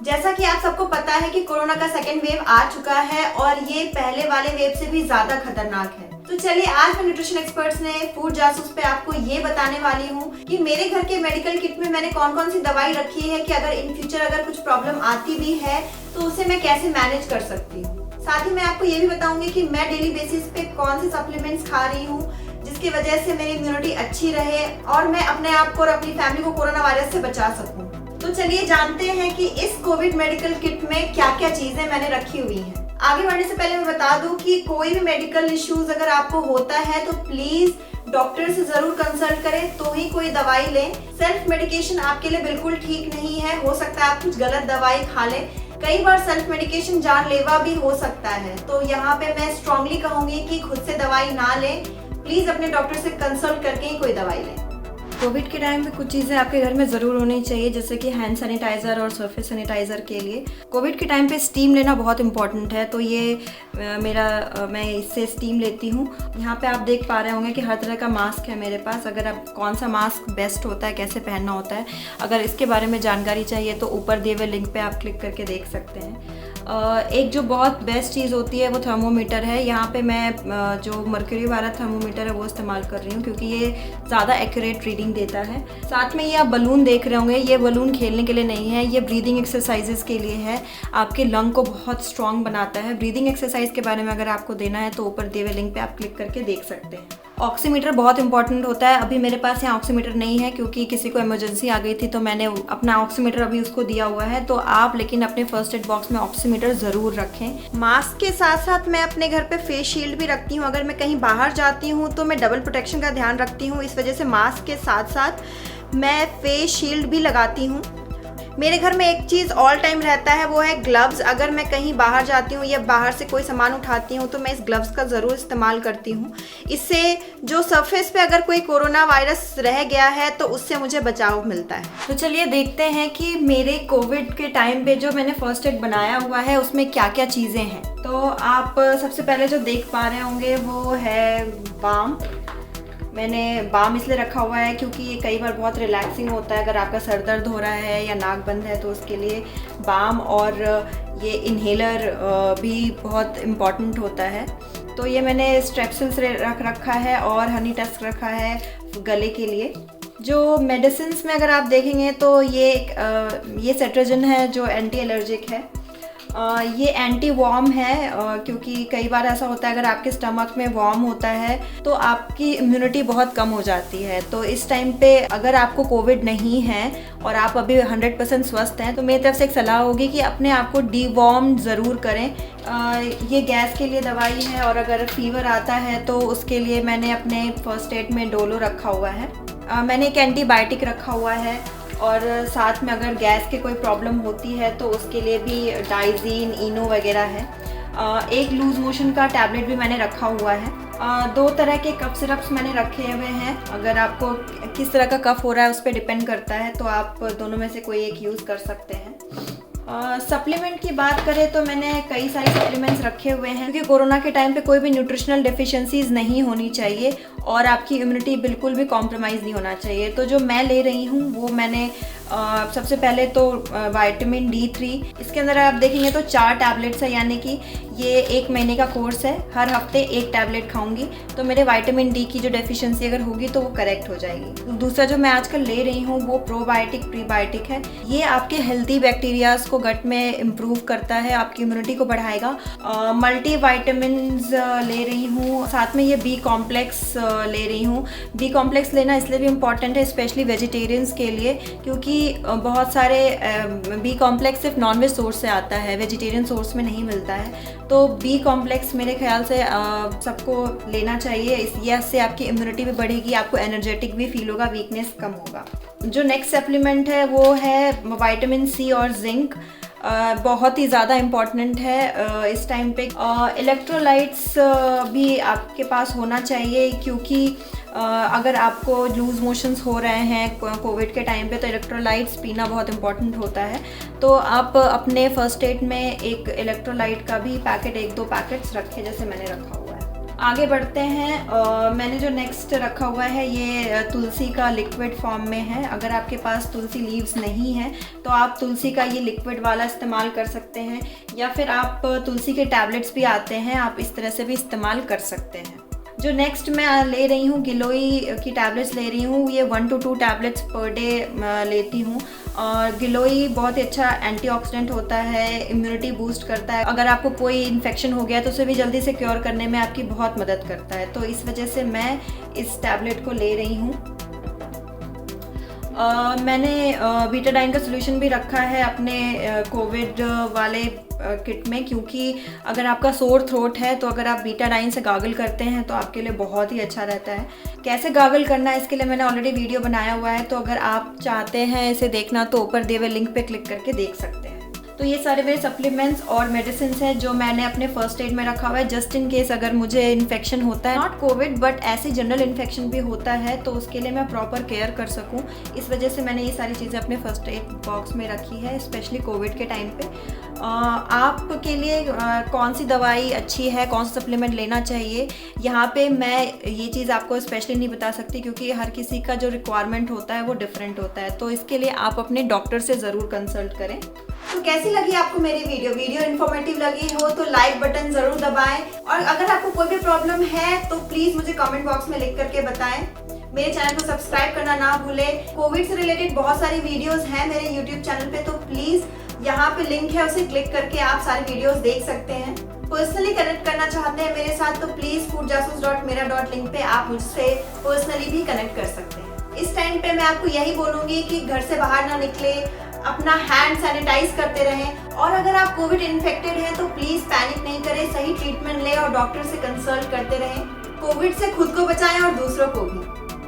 जैसा कि आप सबको पता है कि कोरोना का सेकेंड वेव आ चुका है और ये पहले वाले वेव से भी ज्यादा खतरनाक है। तो चलिए आज मैं न्यूट्रिशन एक्सपर्ट्स ने फूड जासूस पे आपको ये बताने वाली हूँ कि मेरे घर के मेडिकल किट में मैंने कौन कौन सी दवाई रखी है कि अगर इन फ्यूचर अगर कुछ प्रॉब्लम आती भी है तो उसे मैं कैसे मैनेज कर सकती हूँ। साथ ही मैं आपको ये भी बताऊंगी कि मैं डेली बेसिस पे कौन से सप्लीमेंट्स खा रही हूँ जिसकी वजह से मेरी इम्यूनिटी अच्छी रहे और मैं अपने आप को और अपनी फैमिली को कोरोना वायरस से बचा सकूं। तो चलिए जानते हैं कि इस कोविड मेडिकल किट में क्या क्या चीजें मैंने रखी हुई हैं। आगे बढ़ने से पहले मैं बता दूं कि कोई भी मेडिकल इश्यूज अगर आपको होता है तो प्लीज डॉक्टर से जरूर कंसल्ट करें तो ही कोई दवाई लें। सेल्फ मेडिकेशन आपके लिए बिल्कुल ठीक नहीं है। हो सकता है आप कुछ गलत दवाई खा लें। कई बार सेल्फ मेडिकेशन जानलेवा भी हो सकता है। तो यहाँ पे मैं स्ट्रांगली कहूंगी कि खुद से दवाई ना लें, प्लीज अपने डॉक्टर से कंसल्ट करके ही कोई दवाई लें। कोविड के टाइम पे कुछ चीज़ें आपके घर में ज़रूर होनी चाहिए, जैसे कि हैंड सैनिटाइज़र और सरफेस सैनिटाइज़र के लिए। कोविड के टाइम पे स्टीम लेना बहुत इंपॉर्टेंट है, तो ये मैं इससे स्टीम लेती हूँ। यहाँ पे आप देख पा रहे होंगे कि हर तरह का मास्क है मेरे पास। अगर आप कौन सा मास्क बेस्ट होता है, कैसे पहनना होता है, अगर इसके बारे में जानकारी चाहिए तो ऊपर दिए हुए लिंक पे आप क्लिक करके देख सकते हैं। एक जो बहुत बेस्ट चीज़ होती है वो थर्मोमीटर है। यहाँ पे मैं जो मर्क्यूरी वाला थर्मोमीटर है वो इस्तेमाल कर रही हूँ क्योंकि ये ज़्यादा एक्यूरेट रीडिंग देता है। साथ में ये आप बलून देख रहे होंगे, ये बलून खेलने के लिए नहीं है, ये ब्रीदिंग एक्सरसाइजेस के लिए है। आपके लंग को बहुत स्ट्रॉन्ग बनाता है। ब्रीदिंग एक्सरसाइज के बारे में अगर आपको देना है तो ऊपर दिए हुए लिंक पे आप क्लिक करके देख सकते हैं। ऑक्सीमीटर बहुत इंपॉर्टेंट होता है। अभी मेरे पास यहाँ ऑक्सीमीटर नहीं है क्योंकि किसी को इमरजेंसी आ गई थी तो मैंने अपना ऑक्सीमीटर अभी उसको दिया हुआ है। तो आप लेकिन अपने फर्स्ट एड बॉक्स में ऑक्सीमीटर ज़रूर रखें। मास्क के साथ साथ मैं अपने घर पे फेस शील्ड भी रखती हूँ। अगर मैं कहीं बाहर जाती हूँ तो मैं डबल प्रोटेक्शन का ध्यान रखती हूँ। इस वजह से मास्क के साथ साथ मैं फेस शील्ड भी लगाती हूँ। मेरे घर में एक चीज़ ऑल टाइम रहता है, वो है ग्लव्स। अगर मैं कहीं बाहर जाती हूँ या बाहर से कोई सामान उठाती हूँ तो मैं इस ग्लव्स का ज़रूर इस्तेमाल करती हूँ। इससे जो सरफेस पे अगर कोई कोरोना वायरस रह गया है तो उससे मुझे बचाव मिलता है। तो चलिए देखते हैं कि मेरे कोविड के टाइम पे जो मैंने फर्स्ट एड बनाया हुआ है उसमें क्या क्या चीज़ें हैं। तो आप सबसे पहले जो देख पा रहे होंगे वो है बाम। मैंने बाम इसलिए रखा हुआ है क्योंकि ये कई बार बहुत रिलैक्सिंग होता है। अगर आपका सर दर्द हो रहा है या नाक बंद है तो उसके लिए बाम और ये इन्हेलर भी बहुत इम्पॉर्टेंट होता है। तो ये मैंने स्ट्रेप्सिल्स रख रखा है और हनी टस्क रखा है गले के लिए। जो मेडिसिन्स में अगर आप देखेंगे तो ये सेट्राजिन है जो एंटी एलर्जिक है। ये एंटी वॉर्म है क्योंकि कई बार ऐसा होता है अगर आपके स्टमक में वॉर्म होता है तो आपकी इम्यूनिटी बहुत कम हो जाती है। तो इस टाइम पे अगर आपको कोविड नहीं है और आप अभी 100% स्वस्थ हैं तो मेरी तरफ से एक सलाह होगी कि अपने आप को डीवॉर्म ज़रूर करें। ये गैस के लिए दवाई है और अगर फीवर आता है तो उसके लिए मैंने अपने फर्स्ट एड में डोलो रखा हुआ है। मैंने एक एंटीबायोटिक रखा हुआ है और साथ में अगर गैस के कोई प्रॉब्लम होती है तो उसके लिए भी डाइजीन, इनो वगैरह है। एक लूज मोशन का टैबलेट भी मैंने रखा हुआ है। 2 तरह के कफ सिरप्स मैंने रखे हुए हैं। अगर आपको किस तरह का कफ हो रहा है उस पर डिपेंड करता है, तो आप दोनों में से कोई एक यूज़ कर सकते हैं। सप्लीमेंट की बात करें तो मैंने कई सारे सप्लीमेंट्स रखे हुए हैं क्योंकि कोरोना के टाइम पे कोई भी न्यूट्रिशनल डेफिशिएंसीज नहीं होनी चाहिए और आपकी इम्यूनिटी बिल्कुल भी कॉम्प्रोमाइज़ नहीं होना चाहिए। तो जो मैं ले रही हूँ वो मैंने सबसे पहले तो विटामिन D3, इसके अंदर आप देखेंगे तो 4 टैबलेट्स है, यानी कि ये 1 महीने का कोर्स है। हर हफ्ते 1 टैबलेट खाऊंगी तो मेरे विटामिन D की जो डेफिशिएंसी अगर होगी तो वो करेक्ट हो जाएगी। दूसरा जो मैं आजकल ले रही हूँ वो प्रोबायोटिक प्रीबायोटिक है। ये आपके हेल्दी बैक्टीरियाज को गट में इम्प्रूव करता है, आपकी इम्यूनिटी को बढ़ाएगा। मल्टी वाइटामिन्स ले रही हूँ, साथ में ये B कॉम्प्लेक्स ले रही हूँ। B कॉम्प्लेक्स लेना इसलिए भी इम्पॉर्टेंट है स्पेशली वेजिटेरियंस के लिए क्योंकि बहुत सारे B कॉम्प्लेक्स सिर्फ नॉनवेज सोर्स से आता है, वेजिटेरियन सोर्स में नहीं मिलता है। तो B कॉम्प्लेक्स मेरे ख्याल से सबको लेना चाहिए। इससे आपकी इम्यूनिटी भी बढ़ेगी, आपको एनर्जेटिक भी फील होगा, वीकनेस कम होगा। जो नेक्स्ट सप्लीमेंट है वो है विटामिन C और जिंक। बहुत ही ज़्यादा इम्पॉर्टेंट है इस टाइम पे। इलेक्ट्रोलाइट्स भी आपके पास होना चाहिए क्योंकि अगर आपको लूज़ मोशंस हो रहे हैं कोविड के टाइम पे तो इलेक्ट्रोलाइट्स पीना बहुत इम्पॉर्टेंट होता है। तो आप अपने फर्स्ट एड में एक इलेक्ट्रोलाइट का भी पैकेट, 1-2 पैकेट्स रखें जैसे मैंने रखा हुआ है। आगे बढ़ते हैं। मैंने जो नेक्स्ट रखा हुआ है ये तुलसी का लिक्विड फॉर्म में है। अगर आपके पास तुलसी लीव्स नहीं है तो आप तुलसी का ये लिक्विड वाला इस्तेमाल कर सकते हैं, या फिर आप तुलसी के टैबलेट्स भी आते हैं, आप इस तरह से भी इस्तेमाल कर सकते हैं। जो नेक्स्ट मैं ले रही हूँ, गिलोई की टैबलेट्स ले रही हूँ। ये 1 to 2 टैबलेट्स पर डे लेती हूँ। और गिलोई बहुत ही अच्छा एंटीऑक्सीडेंट होता है, इम्यूनिटी बूस्ट करता है। अगर आपको कोई इन्फेक्शन हो गया तो उसे भी जल्दी से क्योर करने में आपकी बहुत मदद करता है, तो इस वजह से मैं इस टैबलेट को ले रही हूँ। मैंने बीटाडाइन का सोल्यूशन भी रखा है अपने कोविड वाले किट में, क्योंकि अगर आपका सोर थ्रोट है तो अगर आप बीटाडाइन से गागल करते हैं तो आपके लिए बहुत ही अच्छा रहता है। कैसे गागल करना है इसके लिए मैंने ऑलरेडी वीडियो बनाया हुआ है, तो अगर आप चाहते हैं इसे देखना तो ऊपर दिए हुए लिंक पे क्लिक करके देख सकते हैं। तो ये सारे मेरे सप्लीमेंट्स और मेडिसिन हैं जो मैंने अपने फर्स्ट एड में रखा हुआ है, जस्ट इन केस अगर मुझे इन्फेक्शन होता है, नॉट कोविड बट ऐसे जनरल इन्फेक्शन भी होता है, तो उसके लिए मैं प्रॉपर केयर कर सकूं। इस वजह से मैंने ये सारी चीज़ें अपने फर्स्ट एड बॉक्स में रखी है, स्पेशली कोविड के टाइम पे। आपके लिए कौन सी दवाई अच्छी है, कौन सा सप्लीमेंट लेना चाहिए, यहाँ पे मैं ये चीज़ आपको स्पेशली नहीं बता सकती, क्योंकि हर किसी का जो रिक्वायरमेंट होता है वो डिफरेंट होता है, तो इसके लिए आप अपने डॉक्टर से ज़रूर कंसल्ट करें। तो कैसी लगी आपको मेरी वीडियो इन्फॉर्मेटिव लगी हो तो लाइक बटन जरूर दबाएं, और अगर आपको कोई भी प्रॉब्लम है तो प्लीज मुझे कमेंट बॉक्स में लिख करके बताएं। मेरे चैनल को सब्सक्राइब करना ना भूलें। कोविड से रिलेटेड बहुत सारी वीडियोस हैं मेरे यूट्यूब चैनल पे, तो प्लीज यहाँ पे लिंक है, उसे क्लिक करके आप सारी वीडियोस देख सकते हैं। पर्सनली कनेक्ट करना चाहते हैं मेरे साथ तो प्लीज foodjasus.mera.link पे आप मुझसे पर्सनली भी कनेक्ट कर सकते हैं। इस टाइम पे मैं आपको यही बोलूंगी कि घर से बाहर ना निकले, अपना हैंड सैनिटाइज करते रहें, और अगर आप कोविड इन्फेक्टेड हैं तो प्लीज पैनिक नहीं करें, सही ट्रीटमेंट लें और डॉक्टर से कंसल्ट करते रहें। कोविड से खुद को बचाएं और दूसरों को भी।